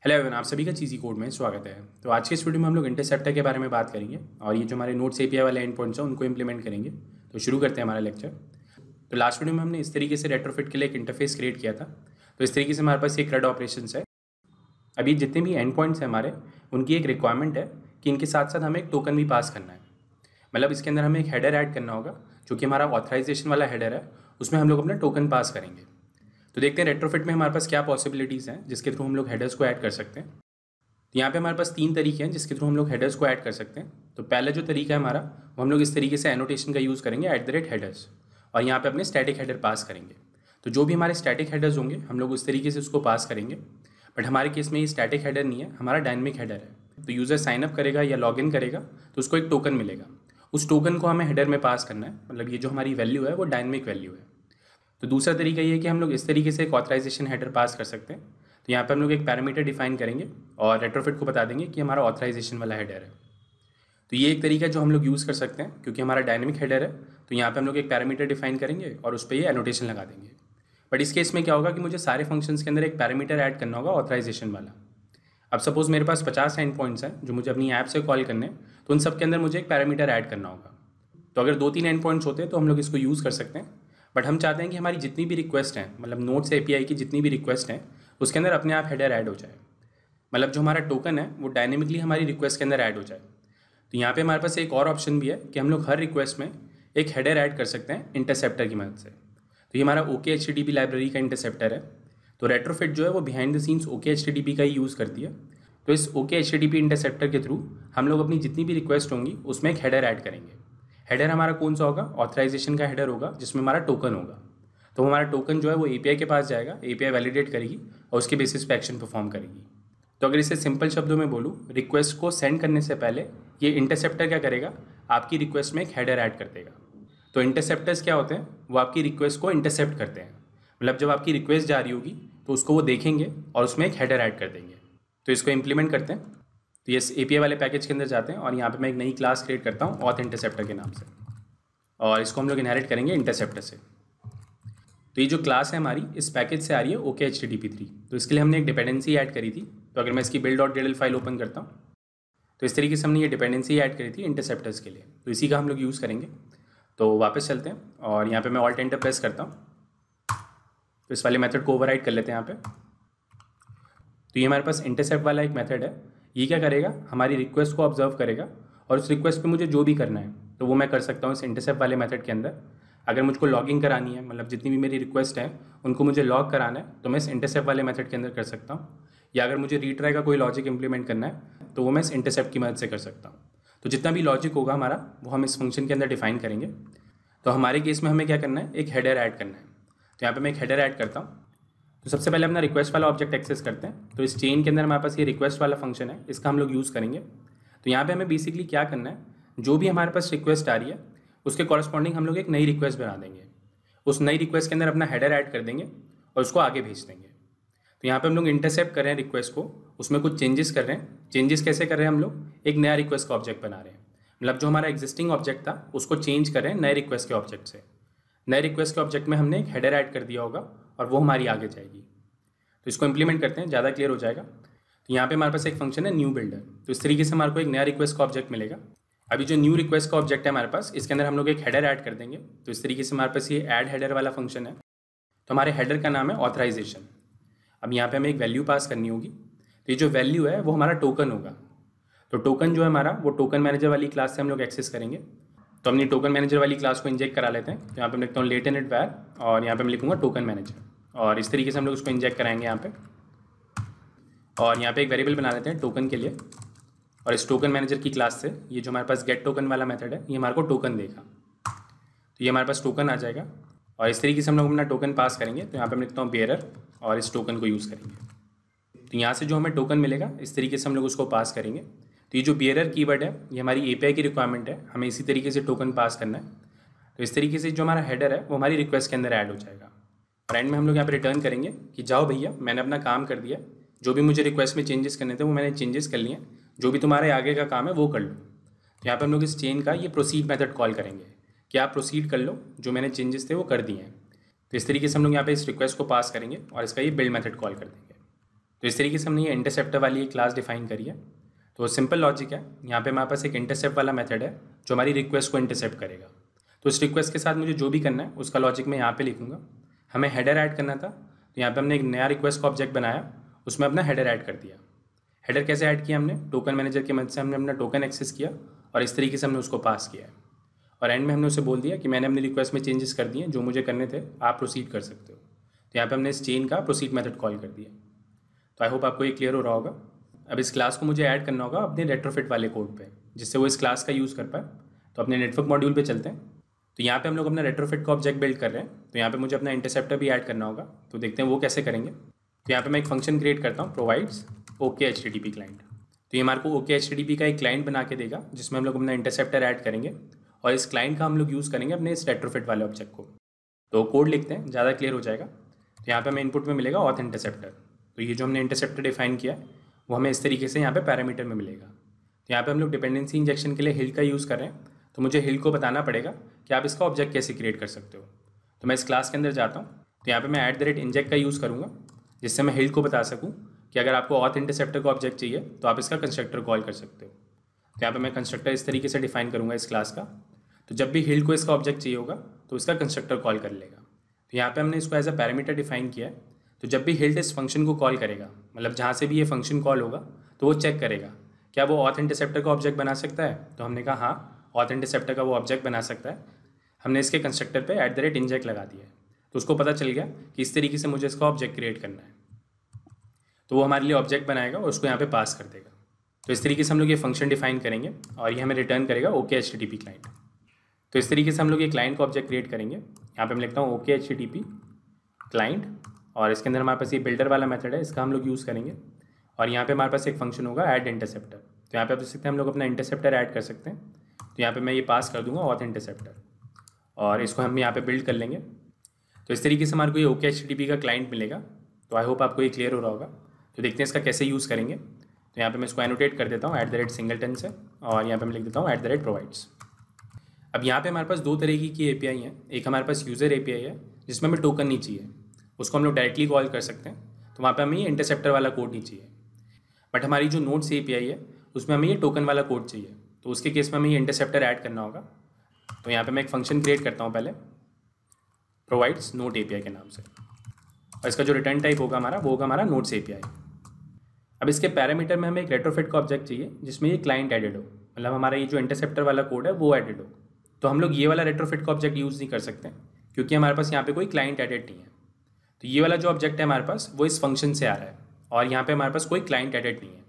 Hello everyone, आप सभी का चीज़ी कोड में स्वागत है। तो आज के इस वीडियो में हम लोग इंटरसेप्टर के बारे में बात करेंगे और ये जो हमारे नोट्स एपीआई वाले एंड पॉइंट्स हैं उनको इंप्लीमेंट करेंगे। तो शुरू करते हैं हमारा लेक्चर। तो लास्ट वीडियो में हमने इस तरीके से रेट्रोफिट के लिए एक इंटरफेस क्रिएट किया था। तो इस तरीके से हमारे पास ये CRUD ऑपरेशंस है। अभी जितने भी एंड पॉइंट्स हैं हमारे, उनकी एक रिक्वायरमेंट है कि इनके साथ साथ हमें एक टोकन भी पास करना है। मतलब इसके अंदर हमें एक हेडर ऐड करना होगा, जो कि हमारा ऑथराइजेशन वाला हेडर है, उसमें हम लोग अपना टोकन पास करेंगे। तो देखते हैं रेट्रोफिट में हमारे पास क्या पॉसिबिलिटीज़ हैं जिसके थ्रू हम लोग हेडर्स को ऐड कर सकते हैं। तो यहाँ पे हमारे पास 3 तरीके हैं जिसके थ्रू हम लोग हेडर्स को ऐड कर सकते हैं। तो पहला जो तरीका है हमारा, वो हम लोग इस तरीके से एनोटेशन का यूज़ करेंगे @headers, और यहाँ पे अपने स्टैटिक हेडर पास करेंगे। तो जो भी हमारे स्टैटिक हेडर्स होंगे हम लोग उस तरीके से उसको पास करेंगे। बट हमारे केस में ये स्टैटिक हेडर नहीं है, हमारा डायनेमिक हेडर है। तो यूज़र साइनअप करेगा या लॉगिन करेगा तो उसको एक टोकन मिलेगा। उस टोकन को हमें हेडर में पास करना है। मतलब ये जो हमारी वैल्यू है वो डायनेमिक वैल्यू है। तो दूसरा तरीका ये है कि हम लोग इस तरीके से एक ऑथराइजेशन हेडर पास कर सकते हैं। तो यहाँ पे हम लोग एक पैरामीटर डिफाइन करेंगे और रेट्रोफिट को बता देंगे कि हमारा ऑथराइजेशन वाला हेडर है। तो ये एक तरीका है जो हम लोग यूज़ कर सकते हैं, क्योंकि हमारा डायनेमिक हेडर है। तो यहाँ पे हम लोग एक पैरामीटर डिफाइन करेंगे और उस पर ये एनोटेशन लगा देंगे। बट इस केस में क्या होगा कि मुझे सारे फंक्शंस के अंदर एक पैरामीटर ऐड करना होगा ऑथराइजेशन वाला। अब सपोज मेरे पास 50 एंड पॉइंट्स हैं जो मुझे अपनी ऐप से कॉल करने हैं, तो उन सब के अंदर मुझे एक पैरामीटर ऐड करना होगा। तो अगर 2-3 एंड पॉइंट्स होते हैं तो हम लोग इसको यूज़ कर सकते हैं। बट हम चाहते हैं कि हमारी जितनी भी रिक्वेस्ट हैं, मतलब नोट्स एपीआई की जितनी भी रिक्वेस्ट हैं, उसके अंदर अपने आप हेडर ऐड हो जाए। मतलब जो हमारा टोकन है वो डायनेमिकली हमारी रिक्वेस्ट के अंदर ऐड हो जाए। तो यहाँ पे हमारे पास एक और ऑप्शन भी है कि हम लोग हर रिक्वेस्ट में एक हेडर ऐड कर सकते हैं इंटरसेप्टर की मदद से। तो ये हमारा OKHTTP लाइब्रेरी का इंटरसेप्टर है। तो रेट्रोफिट जो है वो बिहाइंड द सीन्स OKHTTP का ही यूज़ करती है। तो इस OKHTTP इंटरसेप्टर के थ्रू हम लोग अपनी जितनी भी रिक्वेस्ट होंगी उसमें एक हेडर ऐड करेंगे। हेडर हमारा कौन सा होगा? ऑथराइजेशन का हेडर होगा, जिसमें हमारा टोकन होगा। तो हमारा टोकन जो है वो एपीआई के पास जाएगा, एपीआई वैलिडेट करेगी और उसके बेसिस पे एक्शन परफॉर्म करेगी। तो अगर इसे सिंपल शब्दों में बोलूँ, रिक्वेस्ट को सेंड करने से पहले ये इंटरसेप्टर क्या करेगा? आपकी रिक्वेस्ट में एक हेडर ऐड कर देगा। तो इंटरसेप्टर्स क्या होते हैं? वो आपकी रिक्वेस्ट को इंटरसेप्ट करते हैं। मतलब जब आपकी रिक्वेस्ट जा रही होगी तो उसको वो देखेंगे और उसमें एक हेडर ऐड कर देंगे। तो इसको इम्प्लीमेंट करते हैं। तो ये एपीआई वाले पैकेज के अंदर जाते हैं और यहाँ पे मैं एक नई क्लास क्रिएट करता हूँ ऑथ इंटरसेप्टर के नाम से, और इसको हम लोग इनहेरिट करेंगे इंटरसेप्टर से। तो ये जो क्लास है हमारी इस पैकेज से आ रही है OKHTTP3। तो इसके लिए हमने एक डिपेंडेंसी ऐड करी थी। तो अगर मैं इसकी build.dll फाइल ओपन करता हूँ तो इस तरीके से हमने ये डिपेंडेंसी ऐड करी थी इंटरसेप्टर्स के लिए। तो इसी का हम लोग यूज़ करेंगे। तो वापस चलते हैं और यहाँ पे मैं ऑल्ट एंटर प्रेस करता हूँ। तो इस वाले मेथड को ओवरराइड कर लेते हैं यहाँ पे। तो ये हमारे पास इंटरसेप्ट वाला एक मेथड है। ये क्या करेगा? हमारी रिक्वेस्ट को ऑब्जर्व करेगा और उस रिक्वेस्ट पे मुझे जो भी करना है तो वो मैं कर सकता हूँ इस इंटरसेप्ट वाले मेथड के अंदर। अगर मुझको लॉगिंग करानी है, मतलब जितनी भी मेरी रिक्वेस्ट है उनको मुझे लॉग कराना है, तो मैं इस इंटरसेप्ट वाले मेथड के अंदर कर सकता हूँ। या अगर मुझे रीट्राई का कोई लॉजिक इंप्लीमेंट करना है तो वो मैं इस इंटरसेप्ट की मदद से कर सकता हूँ। तो जितना भी लॉजिक होगा हमारा वो हम इस फंक्शन के अंदर डिफाइन करेंगे। तो हमारे केस में हमें क्या करना है? एक हेडर ऐड करना है। तो यहाँ पर मैं एक हेडर ऐड करता हूँ। तो सबसे पहले अपना रिक्वेस्ट वाला ऑब्जेक्ट एक्सेस करते हैं। तो इस चेन के अंदर हमारे पास ये रिक्वेस्ट वाला फंक्शन है, इसका हम लोग यूज़ करेंगे। तो यहाँ पे हमें बेसिकली क्या करना है, जो भी हमारे पास रिक्वेस्ट आ रही है उसके कॉरस्पॉन्डिंग हम लोग एक नई रिक्वेस्ट बना देंगे। उस नई रिक्वेस्ट के अंदर अपना हेडर ऐड कर देंगे और उसको आगे भेज देंगे। तो यहाँ पे हम लोग इंटरसेप्ट कर रहे हैं रिक्वेस्ट को, उसमें कुछ चेंजेस कर रहे हैं। चेंजेस कैसे कर रहे हैं? हम लोग एक नया रिक्वेस्ट का ऑब्जेक्ट बना रहे हैं। मतलब जो हमारा एग्जिस्टिंग ऑब्जेक्ट था उसको चेंज कर रहे हैं नए रिक्वेस्ट के ऑब्जेक्ट से। नए रिक्वेस्ट के ऑब्जेक्ट में हमने एक हेडर ऐड कर दिया होगा और वो हमारी आगे जाएगी। तो इसको इंप्लीमेंट करते हैं, ज़्यादा क्लियर हो जाएगा। तो यहाँ पे हमारे पास एक फंक्शन है न्यू बिल्डर। तो इस तरीके से हमारे को एक नया रिक्वेस्ट का ऑब्जेक्ट मिलेगा। अभी जो न्यू रिक्वेस्ट का ऑब्जेक्ट है हमारे पास, इसके अंदर हम लोग एक हेडर ऐड कर देंगे। तो इस तरीके से हमारे पास ये ऐड हेडर वाला फंक्शन है। तो हमारे हेडर का नाम है ऑथराइजेशन। अब यहाँ पे हमें एक वैल्यू पास करनी होगी। तो ये जो वैल्यू है वो हमारा टोकन होगा। तो टोकन जो है हमारा वो टोकन मैनेजर वाली क्लास से हम लोग एक्सेस करेंगे। तो अपनी टोकन मैनेजर वाली क्लास को इंजेक्ट करा लेते हैं। तो यहाँ पे मैं लिखता हूँ लेट इनइट वैर, और यहाँ पे मैं लिखूँगा टोकन मैनेजर, और इस तरीके से हम लोग उसको इंजेक्ट कराएंगे यहाँ पे। और यहाँ पे एक वेरिएबल बना लेते हैं टोकन के लिए, और इस टोकन मैनेजर की क्लास से ये जो हमारे पास गेट टोकन वाला मेथड है ये हमारे को टोकन देगा। तो ये हमारे पास टोकन आ जाएगा और इस तरीके से हम लोग अपना टोकन पास करेंगे। तो यहाँ पे मैं लिखता हूँ बेरर और इस टोकन को यूज़ करेंगे। तो यहाँ से जो हमें टोकन मिलेगा इस तरीके से हम लोग उसको पास करेंगे। तो ये जो बेरर कीवर्ड है ये हमारी एपीआई की रिक्वायरमेंट है, हमें इसी तरीके से टोकन पास करना है। तो इस तरीके से जो हमारा हेडर है वो हमारी रिक्वेस्ट के अंदर ऐड हो जाएगा। और एंड में हम लोग यहाँ पे रिटर्न करेंगे कि जाओ भैया, मैंने अपना काम कर दिया, जो भी मुझे रिक्वेस्ट में चेंजेस करने थे वो मैंने चेंजेस कर लिए, जो भी तुम्हारे आगे का काम है वो कर लो। तो यहाँ पे हम लोग इस चेन का ये प्रोसीड मेथड कॉल करेंगे कि आप प्रोसीड कर लो, जो मैंने चेंजेस थे वो कर दिए हैं। तो इस तरीके से हम लोग यहाँ पे इस रिक्वेस्ट को पास करेंगे और इसका ये बिल्ड मेथड कॉल कर देंगे। तो इस तरीके से हमने ये इंटरसेप्टर वाली एक क्लास डिफाइन करी है। तो सिंपल लॉजिक है, यहाँ पे हमारे पास एक इंटरसेप्ट वाला मेथड है जो हमारी रिक्वेस्ट को इंटरसेप्ट करेगा। तो इस रिक्वेस्ट के साथ मुझे जो भी करना है उसका लॉजिक मैं यहाँ पे लिखूँगा। हमें हेडर ऐड करना था, तो यहाँ पे हमने एक नया रिक्वेस्ट का ऑब्जेक्ट बनाया, उसमें अपना हेडर ऐड कर दिया। हेडर कैसे ऐड किया हमने, टोकन मैनेजर की मदद से हमने अपना टोकन एक्सेस किया और इस तरीके से हमने उसको पास किया है। और एंड में हमने उसे बोल दिया कि मैंने अपनी रिक्वेस्ट में चेंजेस कर दिए, जो मुझे करने थे आप प्रोसीड कर सकते हो। तो यहाँ पे हमने इस चेन का प्रोसीड मेथड कॉल कर दिया। तो आई होप आपको ये क्लियर हो रहा होगा। अब इस क्लास को मुझे ऐड करना होगा अपने रेट्रोफिट वाले कोड पे, जिससे वो इस क्लास का यूज़ कर पाए। तो अपने नेटवर्क मॉड्यूल पे चलते हैं। तो यहाँ पे हम लोग अपना रेट्रोफिट का ऑब्जेक्ट बिल्ड कर रहे हैं। तो यहाँ पे मुझे अपना इंटरसेप्टर भी ऐड करना होगा। तो देखते हैं वो कैसे करेंगे। तो यहाँ पे मैं एक फंक्शन क्रिएट करता हूँ, प्रोवाइड्स ओके HTTP क्लाइंट। तो ये हमारे को ओके HTTP का एक क्लाइंट बना के देगा, जिसमें हम लोग अपना इंटरसेप्टर ऐड करेंगे और इस क्लाइंट का हम लोग यूज़ करेंगे अपने इस रेट्रोफिट वाले ऑब्जेक्ट को। तो कोड लिखते हैं, ज़्यादा क्लियर हो जाएगा। तो यहाँ पे हमें इनपुट में मिलेगा ऑथ इंटरसेप्टर। तो ये जो हमने इंटरसेप्टर डिफाइन किया है वो हमें इस तरीके से यहाँ पे पैरामीटर में मिलेगा। तो यहाँ पे हम लोग डिपेंडेंसी इंजेक्शन के लिए हिल का यूज़ कर रहे हैं। तो मुझे हिल को बताना पड़ेगा कि आप इसका ऑब्जेक्ट कैसे क्रिएट कर सकते हो। तो मैं इस क्लास के अंदर जाता हूँ। तो यहाँ पे मैं @inject का यूज़ करूँगा, जिससे मैं हिल को बता सकूँ कि अगर आपको ऑथ इंटरसेप्टर का ऑब्जेक्ट चाहिए तो आप इसका कंस्ट्रक्टर कॉल कर सकते हो। तो यहाँ पे मैं कंस्ट्रक्टर इस तरीके से डिफाइन करूँगा इस क्लास का। तो जब भी हिल को इसका ऑब्जेक्ट चाहिए होगा तो इसका कंस्ट्रक्टर कॉल कर लेगा। तो यहाँ पे हमने इसको एज अ पैरामीटर डिफाइन किया है। तो जब भी हिल्ड इस फंक्शन को कॉल करेगा, मतलब जहाँ से भी ये फंक्शन कॉल होगा, तो वो चेक करेगा क्या वो ऑथ इंटरसेप्टर का ऑब्जेक्ट बना सकता है। तो हमने कहा हाँ, ऑथ इंटरसेप्टर का वो ऑब्जेक्ट बना सकता है। हमने इसके कंस्ट्रक्टर पे @inject लगा दिया है। तो उसको पता चल गया कि इस तरीके से मुझे इसका ऑब्जेक्ट क्रिएट करना है। तो वो हमारे लिए ऑब्जेक्ट बनाएगा और उसको यहाँ पे पास कर देगा। तो इस तरीके से हम लोग ये फंक्शन डिफाइन करेंगे और ये हमें रिटर्न करेगा ओके HTTP क्लाइंट। तो इस तरीके से हम लोग ये क्लाइंट का ऑब्जेक्ट क्रिएट करेंगे। यहाँ पे मैं लिखता हूँ ओके HTTP क्लाइंट और इसके अंदर हमारे पास ये बिल्डर वाला मेथड है, इसका हम लोग यूज़ करेंगे। और यहाँ पे हमारे पास एक फंक्शन होगा ऐड इंटरसेप्टर। तो यहाँ पे आप देख सकते हैं हम लोग अपना इंटरसेप्टर ऐड कर सकते हैं। तो यहाँ पे मैं ये पास कर दूंगा ऑथ इंटरसेप्टर और इसको हम यहाँ पे बिल्ड कर लेंगे। तो इस तरीके से हमारे को ये ओके HTTP का क्लाइंट मिलेगा। तो आई होप आपको ये क्लियर हो रहा होगा। तो देखते हैं इसका कैसे यूज़ करेंगे। तो यहाँ पे मैं इसको एनोटेट कर देता हूँ @singleton से और यहाँ पे मैं लिख देता हूँ @provides। अब यहाँ पे हमारे पास दो तरीके की API हैं। एक हमारे पास यूज़र API है जिसमें हमें टोकन नहीं चाहिए, उसको हम लोग डायरेक्टली कॉल कर सकते हैं। तो वहाँ पे हमें ये इंटरसेप्टर वाला कोड नहीं चाहिए। बट हमारी जो नोड्स API है उसमें हमें ये टोकन वाला कोड चाहिए। तो उसके केस में हमें ये इंटरसेप्टर ऐड करना होगा। तो यहाँ पे मैं एक फंक्शन क्रिएट करता हूँ पहले, प्रोवाइड्स नोट API के नाम से, और इसका जो रिटर्न टाइप होगा हमारा वो होगा हमारा नोट्स API। अब इसके पैरामीटर में हमें एक रेट्रोफिट का ऑब्जेक्ट चाहिए जिसमें ये क्लाइंट एडेड हो, मतलब हमारा ये जो इंटरसेप्टर वाला कोड है वो एडेड हो। तो हम लोग ये वाला रेट्रोफिट का ऑब्जेक्ट यूज़ नहीं कर सकते क्योंकि हमारे पास यहाँ पे कोई क्लाइंट एडेड नहीं है। तो ये वाला जो ऑब्जेक्ट है हमारे पास वो इस फंक्शन से आ रहा है और यहाँ पे हमारे पास कोई क्लाइंट एडेड नहीं है।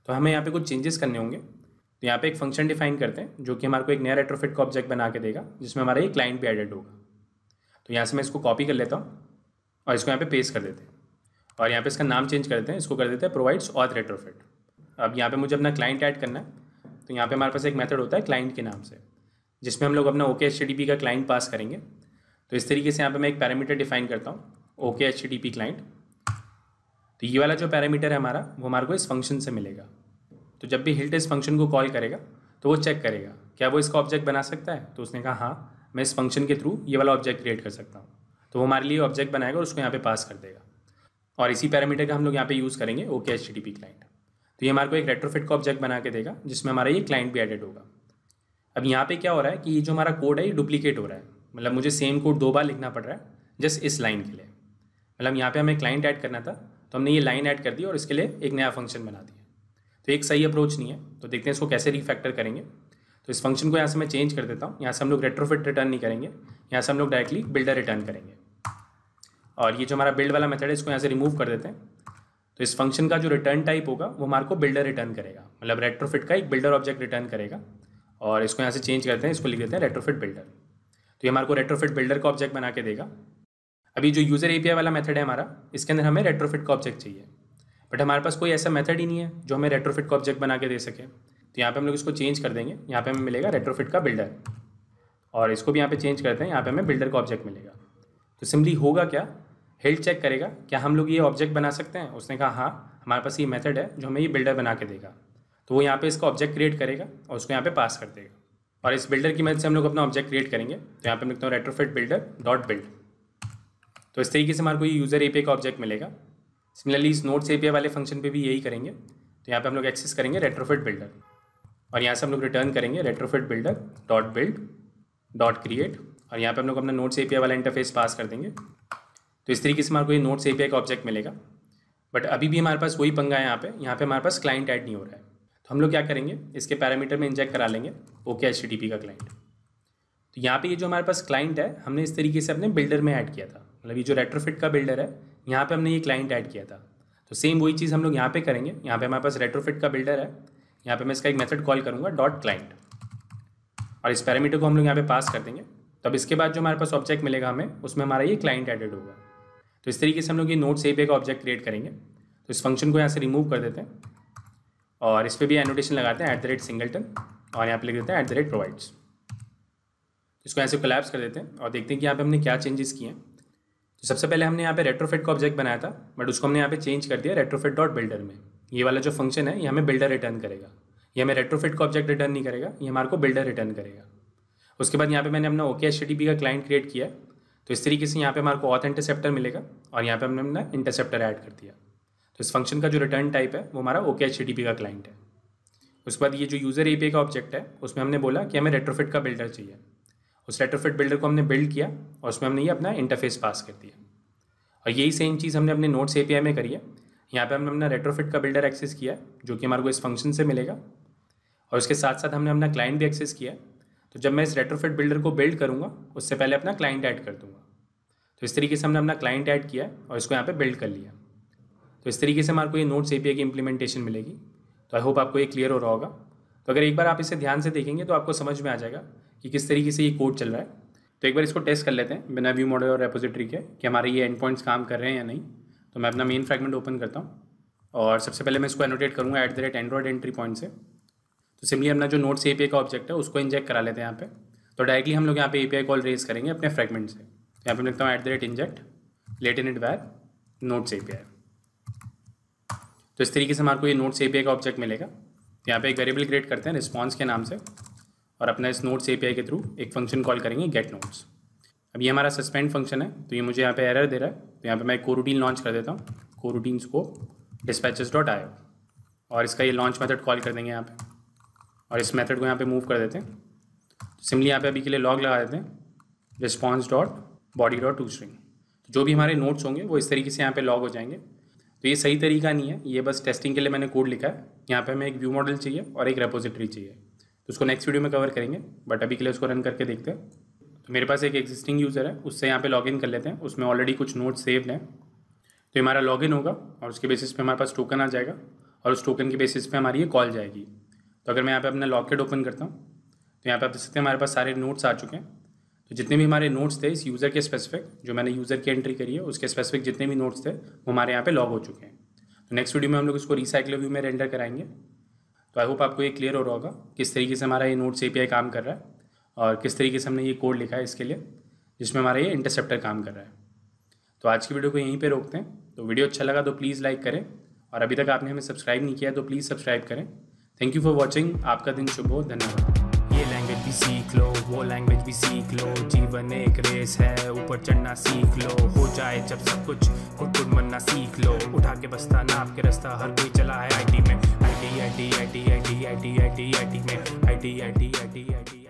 तो हमें यहाँ पे कुछ चेंजेस करने होंगे। तो यहाँ पे एक फंक्शन डिफाइन करते हैं जो कि हमारे को एक नया रेट्रोफिट का ऑब्जेक्ट बना के देगा जिसमें हमारा ये क्लाइंट भी एडेड होगा। तो यहाँ से मैं इसको कॉपी कर लेता हूँ और इसको यहाँ पे पेस्ट कर देते हैं और यहाँ पे इसका नाम चेंज कर देते हैं, इसको कर देते हैं प्रोवाइड्स ऑथ रेट्रोफिट। अब यहाँ पे मुझे अपना क्लाइंट ऐड करना है। तो यहाँ पे हमारे पास एक मेथड होता है क्लाइंट के नाम से, जिसमें हम लोग अपना ओके HTTP का क्लाइंट पास करेंगे। तो इस तरीके से यहाँ पे मैं एक पैरामीटर डिफाइन करता हूँ ओके HTTP क्लाइंट। तो ये वाला जो पैरामीटर है हमारा वो हमारे को इस फंक्शन से मिलेगा। तो जब भी हिल्ट इस फंक्शन को कॉल करेगा तो वो चेक करेगा क्या वो इसका ऑब्जेक्ट बना सकता है। तो उसने कहा हाँ, मैं इस फंक्शन के थ्रू ये वाला ऑब्जेक्ट क्रिएट कर सकता हूँ। तो वो हमारे लिए ऑब्जेक्ट बनाएगा और उसको यहाँ पे पास कर देगा और इसी पैरामीटर का हम लोग यहाँ पे यूज़ करेंगे ओके HTTP क्लाइंट। तो ये हमारे को एक रेट्रोफिट का ऑब्जेक्ट बना के देगा जिसमें हमारा ये क्लाइंट भी एडेड होगा। अब यहाँ पे क्या हो रहा है कि ये जो हमारा कोड है ये डुप्लीकेट हो रहा है, मतलब मुझे सेम कोड 2 बार लिखना पड़ रहा है जस्ट इस लाइन के लिए। मतलब यहाँ पे हमें क्लाइंट ऐड करना था तो हमने ये लाइन ऐड कर दी और इसके लिए एक नया फंक्शन बना दिया। तो एक सही अप्रोच नहीं है। तो देखते हैं इसको कैसे रिफैक्टर करेंगे। तो इस फंक्शन को यहाँ से मैं चेंज कर देता हूँ। यहाँ से हम लोग रेट्रोफिट रिटर्न नहीं करेंगे, यहाँ से हम लोग डायरेक्टली बिल्डर रिटर्न करेंगे। और ये जो हमारा बिल्ड वाला मेथड है इसको यहाँ से रिमूव कर देते हैं। तो इस फंक्शन का जो रिटर्न टाइप होगा वो हमारे को बिल्डर रिटर्न करेगा, मतलब रेट्रोफिट का एक बिल्डर ऑब्जेक्ट रिटर्न करेगा। और इसको यहाँ से चेंज करते हैं, इसको लिख देते हैं रेट्रोफिट बिल्डर। तो ये हमारे को रेट्रोफिट बिल्डर का ऑब्जेक्ट बना के देगा। अभी जो यूज़र API वाला मेथड है हमारा, इसके अंदर हमें रेट्रोफिट का ऑब्जेक्ट चाहिए, बट हमारे पास कोई ऐसा मेथड ही नहीं है जो हमें रेट्रोफिट का ऑब्जेक्ट बना के दे सके। तो यहाँ पे हम लोग इसको चेंज कर देंगे। यहाँ पे हमें मिलेगा रेट्रोफिट का बिल्डर और इसको भी यहाँ पे चेंज करते हैं, यहाँ पे हमें बिल्डर का ऑब्जेक्ट मिलेगा। तो सिंपली होगा क्या, हिल्ट चेक करेगा क्या हम लोग ये ऑब्जेक्ट बना सकते हैं। उसने कहा हाँ, हमारे पास ये मेथड है जो हमें ये बिल्डर बना के देगा। तो वो यहाँ पे इसका ऑब्जेक्ट क्रिएट करेगा और उसको यहाँ पे पास कर देगा और इस बिल्डर की मदद से हम लोग अपना ऑब्जेक्ट क्रिएट करेंगे। तो यहाँ पे लिखता हूँ रेट्रोफिट बिल्डर डॉट बिल्ड। तो इस तरीके से हमारे को ये यूज़र API का ऑब्जेक्ट मिलेगा सिमिलरली इस नोट्स एपीआई वाले फंक्शन पे भी यही करेंगे। तो यहाँ पे हम लोग एक्सेस करेंगे रेट्रोफिट बिल्डर और यहाँ से हम लोग रिटर्न करेंगे retrofit builder dot build dot create और यहाँ पे हम लोग अपना नोट्स एपीआई वाला इंटरफेस पास कर देंगे। तो इस तरीके से हमारे को ये नोट्स एपीआई का ऑब्जेक्ट मिलेगा। बट अभी भी हमारे पास वही पंगा है, यहाँ पे हमारे पास क्लाइंट ऐड नहीं हो रहा है। तो हम लोग क्या करेंगे, इसके पैरामीटर में इंजेक्ट करा लेंगे OKHTTP का क्लाइंट। तो यहाँ पे ये जो हमारे पास क्लाइंट है हमने इस तरीके से अपने बिल्डर में ऐड किया था, मतलब ये जो रेट्रोफिट का बिल्डर है यहाँ पे हमने ये क्लाइंट ऐड किया था। तो सेम वही चीज़ हम लोग यहाँ पे करेंगे। यहाँ पे हमारे पास रेट्रोफिट का बिल्डर है, यहाँ पे मैं इसका एक मेथड कॉल करूँगा डॉट क्लाइंट और इस पैरामीटर को हम लोग यहाँ पे पास कर देंगे। तब इसके बाद जो हमारे पास ऑब्जेक्ट मिलेगा हमें, उसमें हमारा ये क्लाइंट एडेड होगा। तो इस तरीके से हम लोग ये नोट्स एपीआई का ऑब्जेक्ट क्रिएट करेंगे। तो इस फंक्शन को यहाँ से रिमूव कर देते हैं और इस पर भी एनोटेशन लगाते हैं @singleton और यहाँ पे लिख देते हैं @provides। इसको ऐसे कोलैप्स कर देते हैं और देखते हैं कि यहाँ पे हमने क्या चेंजेस किए हैं। तो सबसे पहले हमने यहाँ पे रेट्रोफिट का ऑब्जेक्ट बनाया था, बट उसको हमने यहाँ पे चेंज कर दिया रेट्रोफिट डॉट बिल्डर में। ये वाला जो फंक्शन है ये हमें बिल्डर रिटर्न करेगा, ये हमें रेट्रोफिट का ऑब्जेक्ट रिटर्न नहीं करेगा, ये हमारे को बिल्डर रिटर्न करेगा। उसके बाद यहाँ पे मैंने अपना OKHTTP का क्लाइंट क्रिएट किया। तो इस तरीके से यहाँ पे हमारे को ऑथ इंटरसेप्टर मिलेगा और यहाँ पे हमने अपना इंटरसेप्टर ऐड कर दिया। तो इस फंक्शन का जो रिटर्न टाइप है वो हमारा OKHTTP का क्लाइंट है। उसके बाद ये जो यूज़र एपीआई का ऑब्जेक्ट है उसमें हमने बोला कि हमें रेट्रोफिट का बिल्डर चाहिए। उस रेट्रोफिट बिल्डर को हमने बिल्ड किया और उसमें हमने ये अपना इंटरफेस पास कर दिया। और यही सेम चीज़ हमने अपने नोट्स एपीआई में करी है। यहाँ पे हमने अपना रेट्रोफिट का बिल्डर एक्सेस किया जो कि हमारे को इस फंक्शन से मिलेगा और उसके साथ साथ हमने अपना क्लाइंट भी एक्सेस किया। तो जब मैं इस रेट्रोफिट बिल्डर को बिल्ड करूँगा उससे पहले अपना क्लाइंट ऐड कर दूँगा। तो इस तरीके से हमने अपना क्लाइंट ऐड किया और इसको यहाँ पे बिल्ड कर लिया। तो इस तरीके से हमारे को ये नोट्स एपीआई की इंप्लीमेंटेशन मिलेगी। तो आई होप आपको ये क्लियर हो रहा होगा। तो अगर एक बार आप इसे ध्यान से देखेंगे तो आपको समझ में आ जाएगा कि किस तरीके से ये कोड चल रहा है। तो एक बार इसको टेस्ट कर लेते हैं बिना व्यू मॉडल और रेपोजिटरी के कि हमारे ये एंड पॉइंट्स काम कर रहे हैं या नहीं। तो मैं अपना मेन फ्रैगमेंट ओपन करता हूँ और सबसे पहले मैं इसको एनोटेट करूँगा @android एंट्री पॉइंट से। तो सिंपली अपना जो नोट्स एपीआई का ऑब्जेक्ट है उसको इंजेक्ट करा लेते हैं यहाँ पे। तो डायरेक्टली हम लोग यहाँ पे एपीआई कॉल रेज करेंगे अपने फ्रैगमेंट से। यहाँ पे लिखता हूँ @inject latent var notes API। तो इस तरीके से हमारे को ये नोट्स एपीआई का ऑब्जेक्ट मिलेगा। यहाँ पे एक वेरिएबल क्रिएट करते हैं रिस्पॉन्स के नाम से और अपना इस नोट्स एपीआई के थ्रू एक फंक्शन कॉल करेंगे गेट नोट्स। अब ये हमारा सस्पेंड फंक्शन है तो ये मुझे यहाँ पे एरर दे रहा है। तो यहाँ पे मैं एक कोरूटीन लॉन्च कर देता हूँ, कोरूटीन स्कोप dispatches.io और इसका ये लॉन्च मेथड कॉल कर देंगे यहाँ पे और इस मेथड को यहाँ पे मूव कर देते हैं। तो सिंपली यहाँ पे अभी के लिए लॉग लगा देते हैं response.body.toString। तो जो भी हमारे नोट्स होंगे वो इस तरीके से यहाँ पे लॉग हो जाएंगे। तो ये सही तरीका नहीं है, ये बस टेस्टिंग के लिए मैंने कोड लिखा है। यहाँ पे हमें एक व्यू मॉडल चाहिए और एक रेपोजिटरी चाहिए। तो उसको नेक्स्ट वीडियो में कवर करेंगे, बट अभी के लिए उसको रन करके देखते हैं। तो मेरे पास एक एग्जिस्टिंग यूज़र है, उससे यहाँ पे लॉगिन कर लेते हैं। उसमें ऑलरेडी कुछ नोट्स सेव्ड हैं। तो हमारा लॉगिन होगा और उसके बेसिस पे हमारे पास टोकन आ जाएगा और उस टोकन के बेसिस पे हमारी ये कॉल जाएगी। तो अगर मैं यहाँ पे अपना लॉकेट ओपन करता हूँ तो यहाँ पे आप देख सकते हैं हमारे पास सारे नोट्स आ चुके हैं। तो जितने भी हमारे नोट्स थे इस यूज़र के स्पेसिफिक, जो मैंने यूज़र की एंट्री करी है उसके स्पेसिफिक जितने भी नोट्स थे वो हमारे यहाँ पे लॉग हो चुके हैं। तो नेक्स्ट वीडियो में हम लोग इसको रिसाइकल व्यू में रेंडर कराएंगे। तो आई होप आपको ये क्लियर हो रहा होगा किस तरीके से हमारा ये नोट्स एपीआई काम कर रहा है और किस तरीके से हमने ये कोड लिखा है इसके लिए, जिसमें हमारा ये इंटरसेप्टर काम कर रहा है। तो आज की वीडियो को यहीं पे रोकते हैं। तो वीडियो अच्छा लगा तो प्लीज़ लाइक करें और अभी तक आपने हमें सब्सक्राइब नहीं किया है तो प्लीज़ सब्सक्राइब करें। Thank you for watching. आपका दिन शुभ हो। धन्यवाद। ये लैंग्वेज भी सीख लो, वो लैंग्वेज भी सीख लो। जीवन एक रेस है, ऊपर चढ़ना सीख लो। हो जाए जब सब कुछ, खुद बनना सीख लो। उठा के बस्ता नाप के रास्ता, हर कोई चला है आईटी में। आईटी में आईटी